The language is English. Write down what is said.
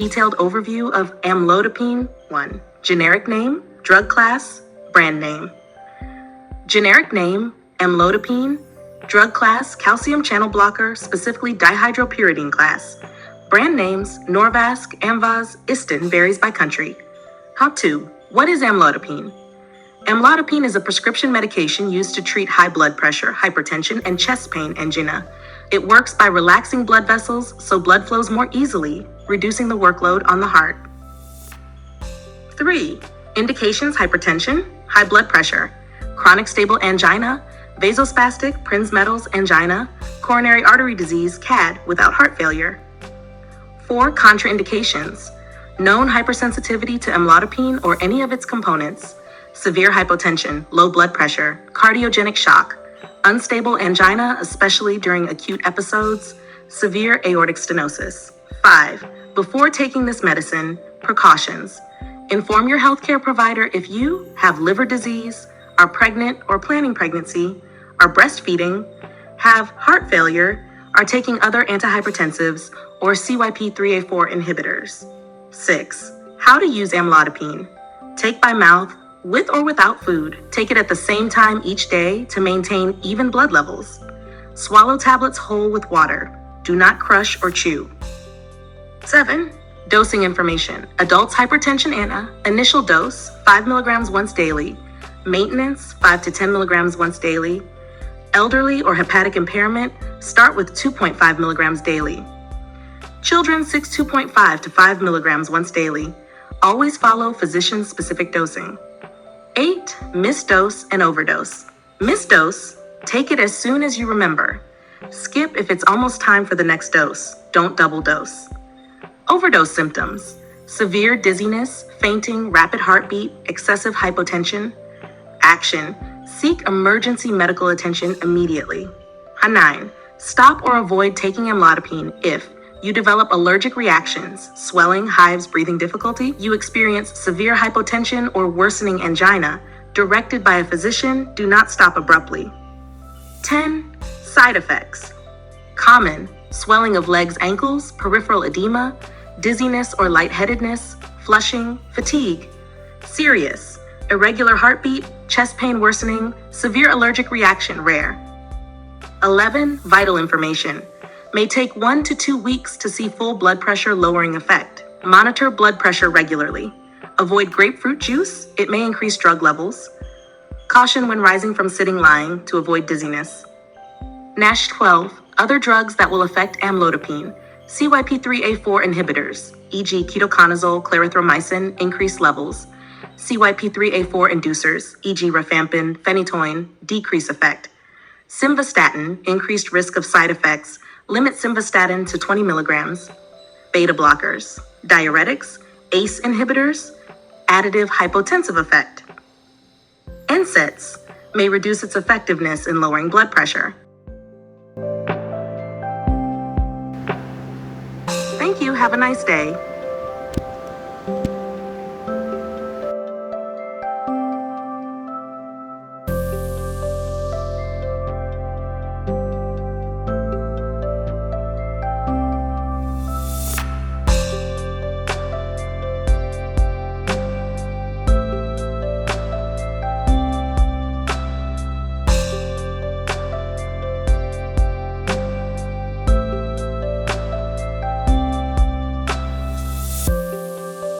Detailed overview of amlodipine. 1. Generic name, drug class, brand name. Generic name, amlodipine. Drug class, calcium channel blocker, specifically dihydropyridine class. Brand names, Norvasc, Amvaz, Istin, varies by country. How to. What is amlodipine? Amlodipine is a prescription medication used to treat high blood pressure, hypertension, and chest pain, angina. It works by relaxing blood vessels so blood flows more easily, reducing the workload on the heart. 3. Indications: hypertension, high blood pressure, chronic stable angina, vasospastic Prinzmetal's angina, coronary artery disease, CAD, without heart failure. 4. Contraindications: known hypersensitivity to amlodipine or any of its components, severe hypotension, low blood pressure, cardiogenic shock, unstable angina, especially during acute episodes, severe aortic stenosis. 5. Before taking this medicine, precautions. Inform your healthcare provider if you have liver disease, are pregnant or planning pregnancy, are breastfeeding, have heart failure, are taking other antihypertensives or CYP3A4 inhibitors. 6. How to use amlodipine. Take by mouth, with or without food. Take it at the same time each day to maintain even blood levels. Swallow tablets whole with water. Do not crush or chew. 7. Dosing information. Adults hypertension ANA, initial dose 5 mg once daily. Maintenance 5 to 10 mg once daily. Elderly or hepatic impairment, start with 2.5 mg daily. Children 2.5 to 5 mg once daily. Always follow physician-specific dosing. 8. Misdose and overdose. Misdose, take it as soon as you remember. Skip if it's almost time for the next dose. Don't double dose. Overdose symptoms: severe dizziness, fainting, rapid heartbeat, excessive hypotension. Action: seek emergency medical attention immediately. 9. Stop or avoid taking amlodipine if you develop allergic reactions, swelling, hives, breathing difficulty, you experience severe hypotension or worsening angina, directed by a physician, do not stop abruptly. 10. Side effects: common, swelling of legs, ankles, peripheral edema, dizziness or lightheadedness, flushing, fatigue. Serious, irregular heartbeat, chest pain worsening, severe allergic reaction, rare. 11. Vital information: may take 1 to 2 weeks to see full blood pressure lowering effect. Monitor blood pressure regularly. Avoid grapefruit juice, it may increase drug levels. Caution when rising from sitting lying to avoid dizziness. NASH 12. Other drugs that will affect amlodipine. CYP3A4 inhibitors, e.g. ketoconazole, clarithromycin, increase levels. CYP3A4 inducers, e.g. rifampin, phenytoin, decrease effect. Simvastatin, increased risk of side effects, limit simvastatin to 20 milligrams. Beta blockers, diuretics, ACE inhibitors, additive hypotensive effect. NSAIDs may reduce its effectiveness in lowering blood pressure. Thank you. Have a nice day.